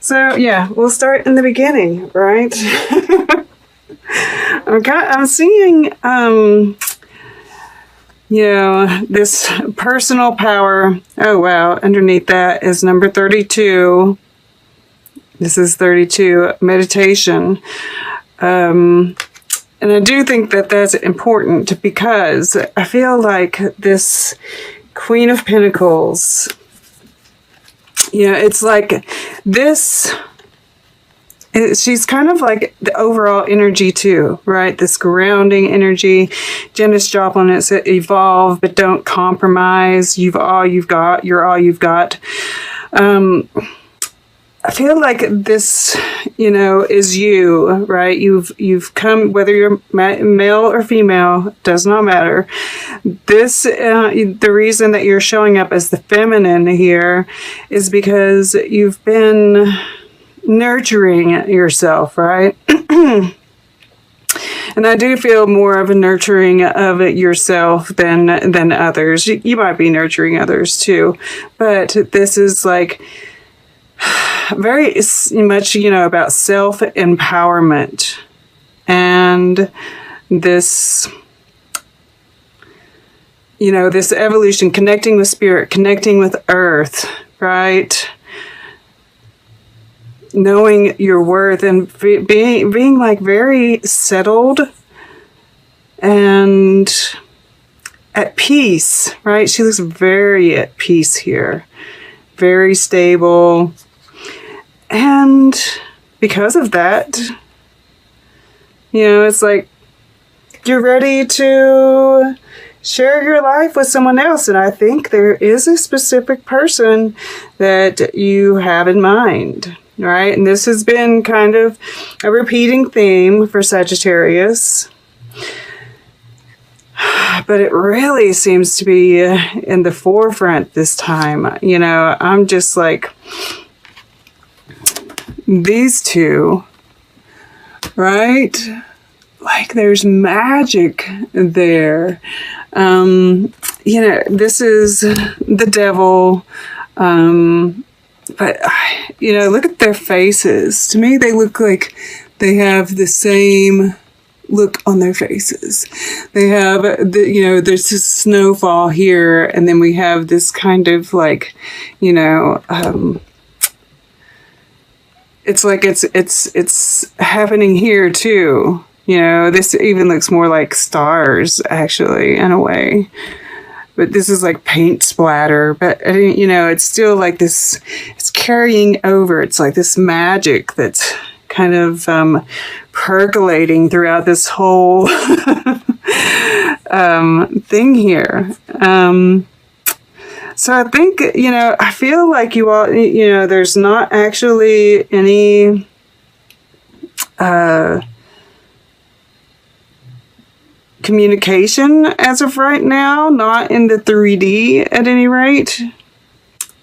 So yeah, we'll start in the beginning, right? I'm seeing, this personal power. Oh wow! Underneath that is number 32. This is 32 meditation. And I do think that that's important because I feel like this Queen of Pentacles, it's like this, she's kind of like the overall energy too, right? This grounding energy. Janis Joplin, it said, evolve, but don't compromise. You're all you've got. I feel like this, is you, right? You've come, whether you're male or female, does not matter. This, the reason that you're showing up as the feminine here is because you've been nurturing yourself, right? And I do feel more of a nurturing of yourself than others. You might be nurturing others too, but this is like very much, about self-empowerment and this, this evolution, connecting with spirit, connecting with earth, right? Knowing your worth and being like very settled and at peace, right? She looks very at peace here, very stable. And because of that, it's like you're ready to share your life with someone else. And I think there is a specific person that you have in mind, right? And this has been kind of a repeating theme for Sagittarius. But it really seems to be in the forefront this time. I'm just like, these two, right? Like there's magic there. This is the devil. But, look at their faces. To me, they look like they have the same look on their faces. They have, there's this snowfall here, and then we have this kind of like, it's like it's happening here too. This even looks more like stars, actually, in a way. But this is like paint splatter. But, it's still like this, it's carrying over. It's like this magic that's kind of percolating throughout this whole thing here. So I think, I feel like you all, there's not actually any communication as of right now, not in the 3D at any rate.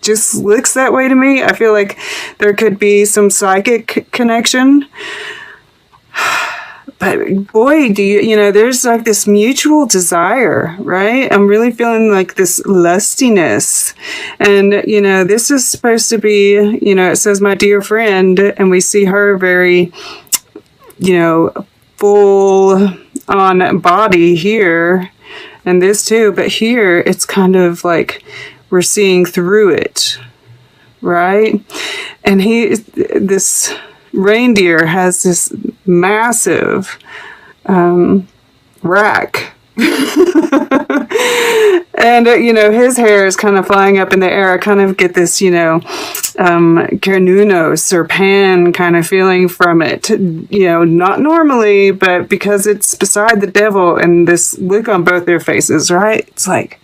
Just looks that way to me. I feel like there could be some psychic connection. But boy, there's like this mutual desire, right? I'm really feeling like this lustiness. And, this is supposed to be, it says my dear friend, and we see her very, full on body here, and this too. But here, it's kind of like we're seeing through it, right? And this reindeer has this massive rack. And, his hair is kind of flying up in the air. I kind of get this, Carnunos or Pan kind of feeling from it. Not normally, but because it's beside the devil and this look on both their faces, right? It's like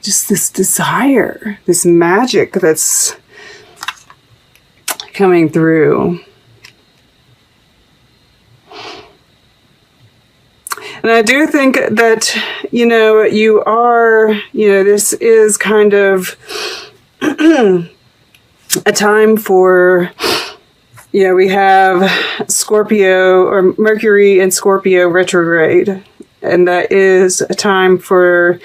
just this desire, this magic that's coming through. And I do think that, you are, this is kind of a time for, we have Scorpio or Mercury in Scorpio retrograde. And that is a time for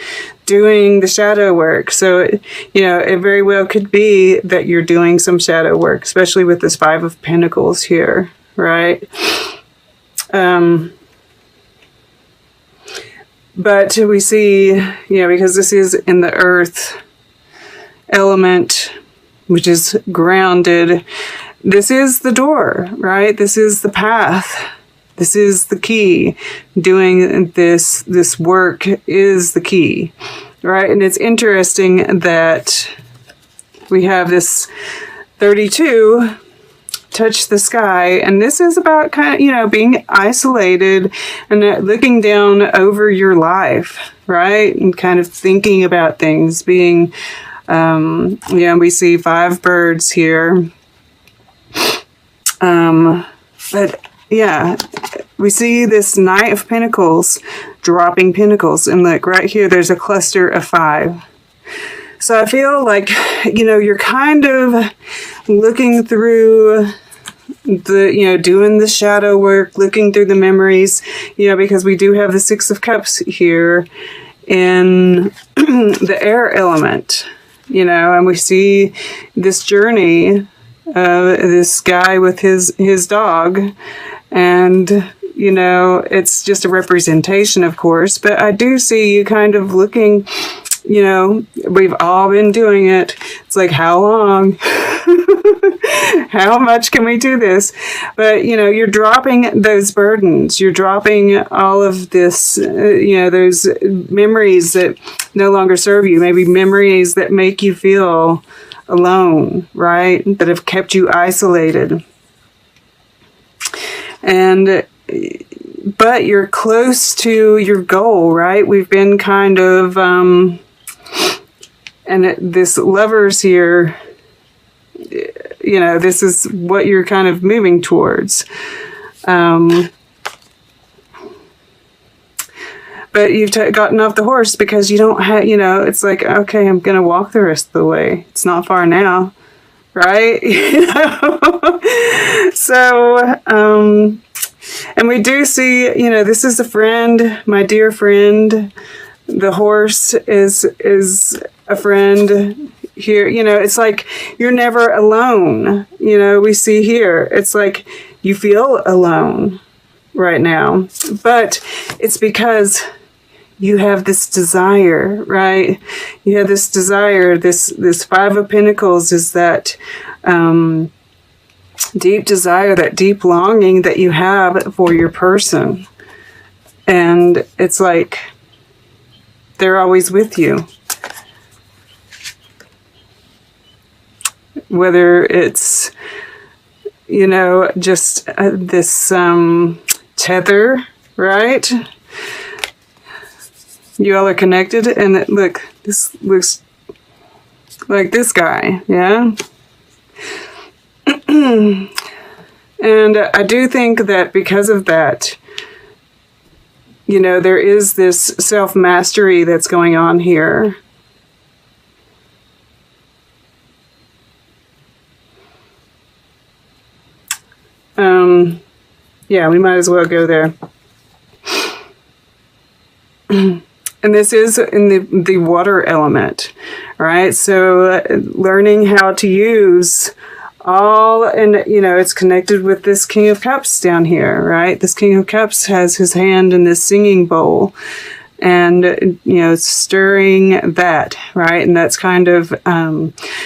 doing the shadow work. So, it very well could be that you're doing some shadow work, especially with this Five of Pentacles here, right? But we see, because this is in the earth element, which is grounded, this is the door, right? This is the path. This is the key. Doing this work is the key, right? And it's interesting that we have this 32 touch the sky, and this is about kind of, being isolated and looking down over your life, right? And kind of thinking about things, being, we see 5 birds here. But yeah, we see this Knight of Pentacles dropping pentacles, and like right here, there's a cluster of 5. So I feel like, you're kind of looking through doing the shadow work, looking through the memories, because we do have the 6 of Cups here in the air element, and we see this journey, this guy with his dog, and it's just a representation, of course, but I do see you kind of looking, we've all been doing it. It's like, how long? How much can we do this? But, you're dropping those burdens. You're dropping all of this, those memories that no longer serve you. Maybe memories that make you feel alone, right? That have kept you isolated. But you're close to your goal, right? We've been kind of, this Lovers here, this is what you're kind of moving towards. But you've gotten off the horse because you don't have, it's like, okay, I'm going to walk the rest of the way. It's not far now, right? So, and we do see, this is a friend, my dear friend. The horse is a friend here. It's like you're never alone. We see here, it's like you feel alone right now, but it's because you have this desire, right? You have this desire. This 5 of Pentacles is that deep desire, that deep longing that you have for your person. And it's like they're always with you. Whether it's, just this tether, right? You all are connected, and look, this looks like this guy, yeah? And I do think that because of that, there is this self-mastery that's going on here. Yeah, we might as well go there. And this is in the water element, right? So learning how to use all, and it's connected with this King of Cups down here, right? This King of Cups has his hand in this singing bowl, and stirring that, right? And that's kind of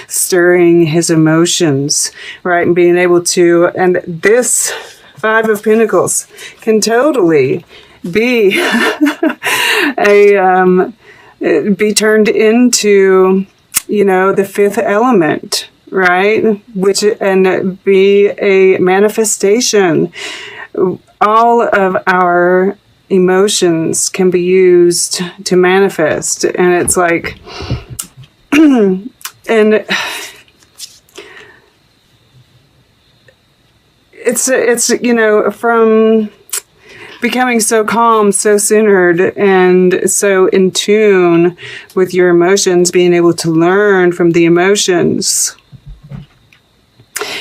stirring his emotions, right? And being able to, and this 5 of Pentacles can totally be be turned into the 5th element, right? Which, and be a manifestation. All of our emotions can be used to manifest, and it's like and it's from becoming so calm, so centered, and so in tune with your emotions, being able to learn from the emotions,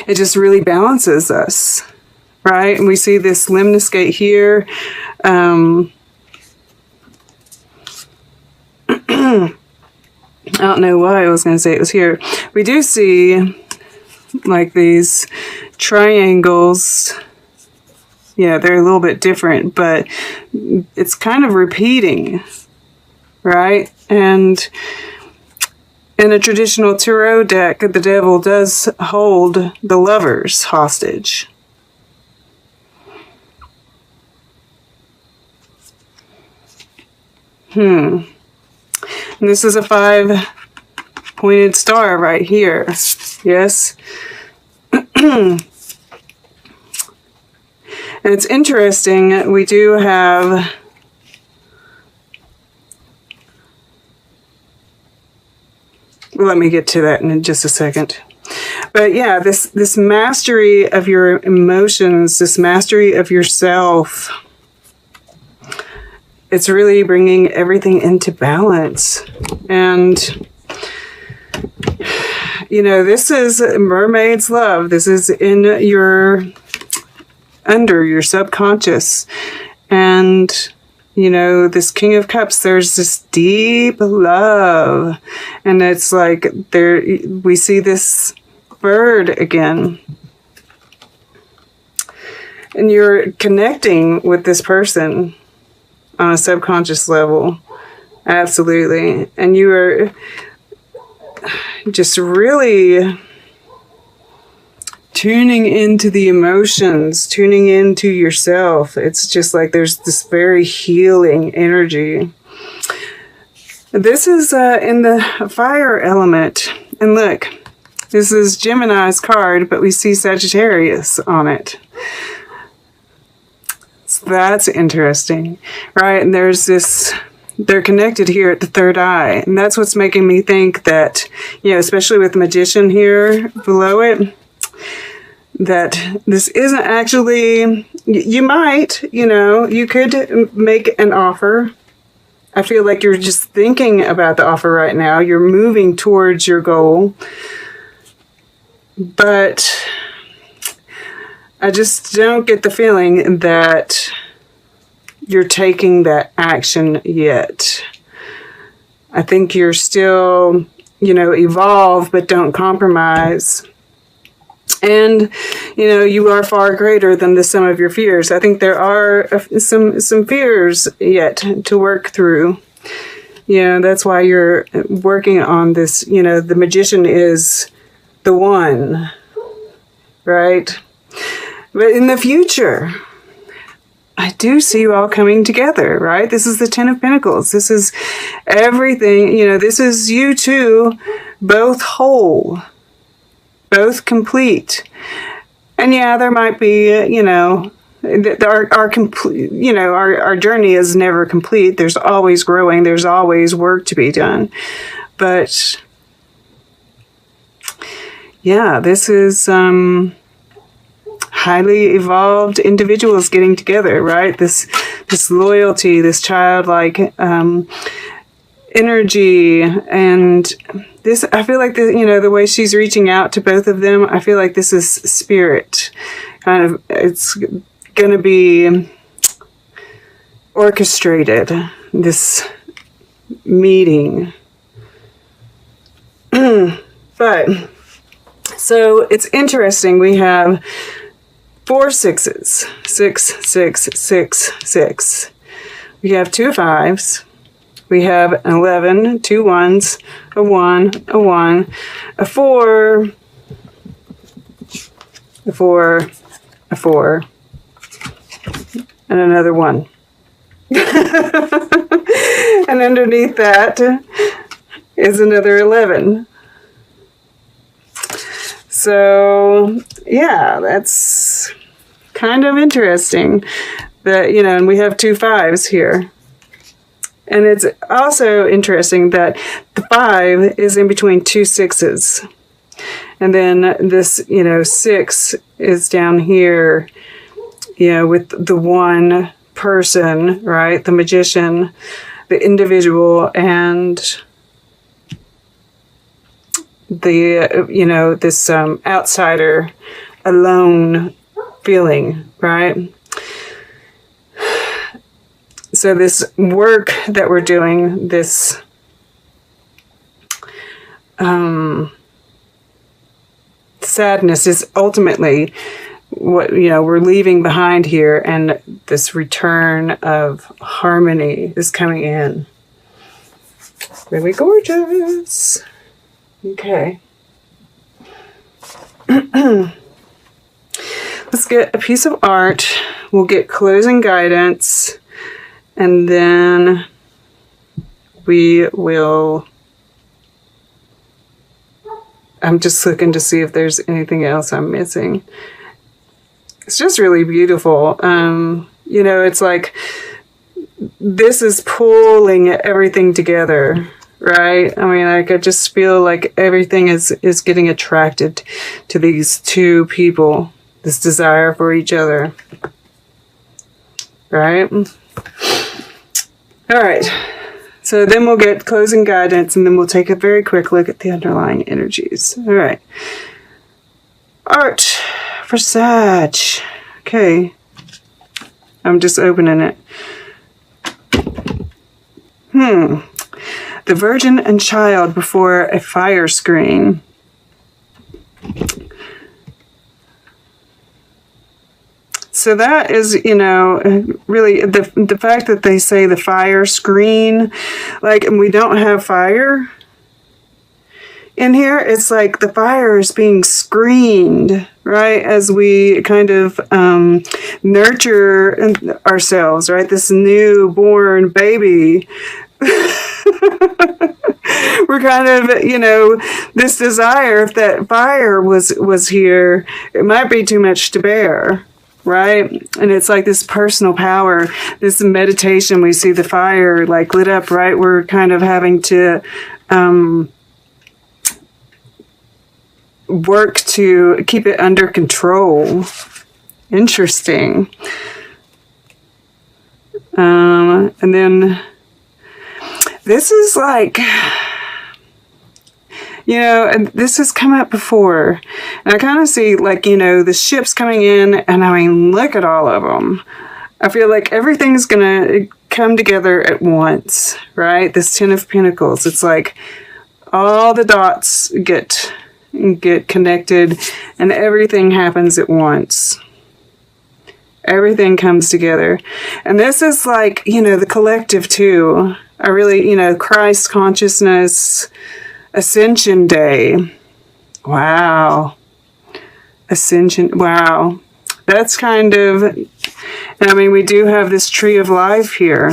it just really balances us, right? And we see this lemniscate here. I don't know why I was going to say it was here. We do see like these triangles. Yeah, they're a little bit different, but it's kind of repeating, right? And in a traditional tarot deck, the devil does hold the lovers hostage. And this is a 5-pointed star right here. Yes. And it's interesting, we do have let me get to that in just a second. But yeah, this mastery of your emotions, this mastery of yourself, it's really bringing everything into balance. And, you know, this is mermaid's love. This is in under your subconscious. And, you know, this King of Cups, there's this deep love. And it's like we see this bird again. And you're connecting with this person on a subconscious level. Absolutely. And you are just really tuning into the emotions, tuning into yourself. It's just like there's this very healing energy. This is in the fire element. And look, this is Gemini's card, but we see Sagittarius on it. So that's interesting, right? And there's this, they're connected here at the third eye. And that's what's making me think that, you know, especially with the Magician here below it, that this isn't actually, you might, you know, you could make an offer. I feel like you're just thinking about the offer right now. You're moving towards your goal. But I just don't get the feeling that you're taking that action yet. I think you're still, you know, evolve, but don't compromise. And, you know, you are far greater than the sum of your fears. I think there are some fears yet to work through. You know, that's why you're working on this. You know, the Magician is the one, right? But in the future, I do see you all coming together, right? This is the Ten of Pentacles. This is everything, you know, this is you two, both whole, both complete. And yeah, there might be, you know, our complete, you know, our journey is never complete. There's always growing. There's always work to be done. But yeah, this is, highly evolved individuals getting together, right? This loyalty, this childlike energy, and this, I feel like you know, the way she's reaching out to both of them, I feel like this is spirit. Kind of, it's going to be orchestrated, this meeting. But so it's interesting. We have 4 sixes, 6, 6, 6, 6. We have 2 5s. We have an 11, 2 1s, a 1, a 1, a 4, a 4, a 4, and another 1. And underneath that is another 11. So, yeah, that's kind of interesting that, you know, and we have 2 5s here. And it's also interesting that the 5 is in between 2 6s. And then this, you know, 6 is down here, you know, with the one person, right? The Magician, the individual, and the, you know, this outsider, alone feeling, right? So this work that we're doing, this sadness is ultimately what, we're leaving behind here, and this return of harmony is coming in. Really gorgeous. Okay. Let's get a piece of art. We'll get closing guidance, and then we will... I'm just looking to see if there's anything else I'm missing. It's just really beautiful. It's like this is pulling everything together, right? I mean, like, I just feel like everything is getting attracted to these two people, this desire for each other, right? All right. So then we'll get closing guidance, and then we'll take a very quick look at the underlying energies. All right. Art for Sag. Okay. I'm just opening it. The Virgin and Child before a fire screen. So that is, really the fact that they say the fire screen, like, and we don't have fire in here. It's like the fire is being screened, right? As we kind of nurture ourselves, right? This newborn baby. We're kind of, this desire, if that fire was here, it might be too much to bear. Right? And it's like this personal power, this meditation, we see the fire like lit up, right? We're kind of having to work to keep it under control. Interesting. And then this is like... and this has come up before. And I kind of see, like, the ships coming in, and I mean, look at all of them. I feel like everything's going to come together at once, right? This Ten of Pentacles. It's like all the dots get connected, and everything happens at once. Everything comes together. And this is like, the collective too. I really, Christ consciousness... Ascension Day. Wow. Ascension. Wow. That's kind of, I mean, we do have this tree of life here.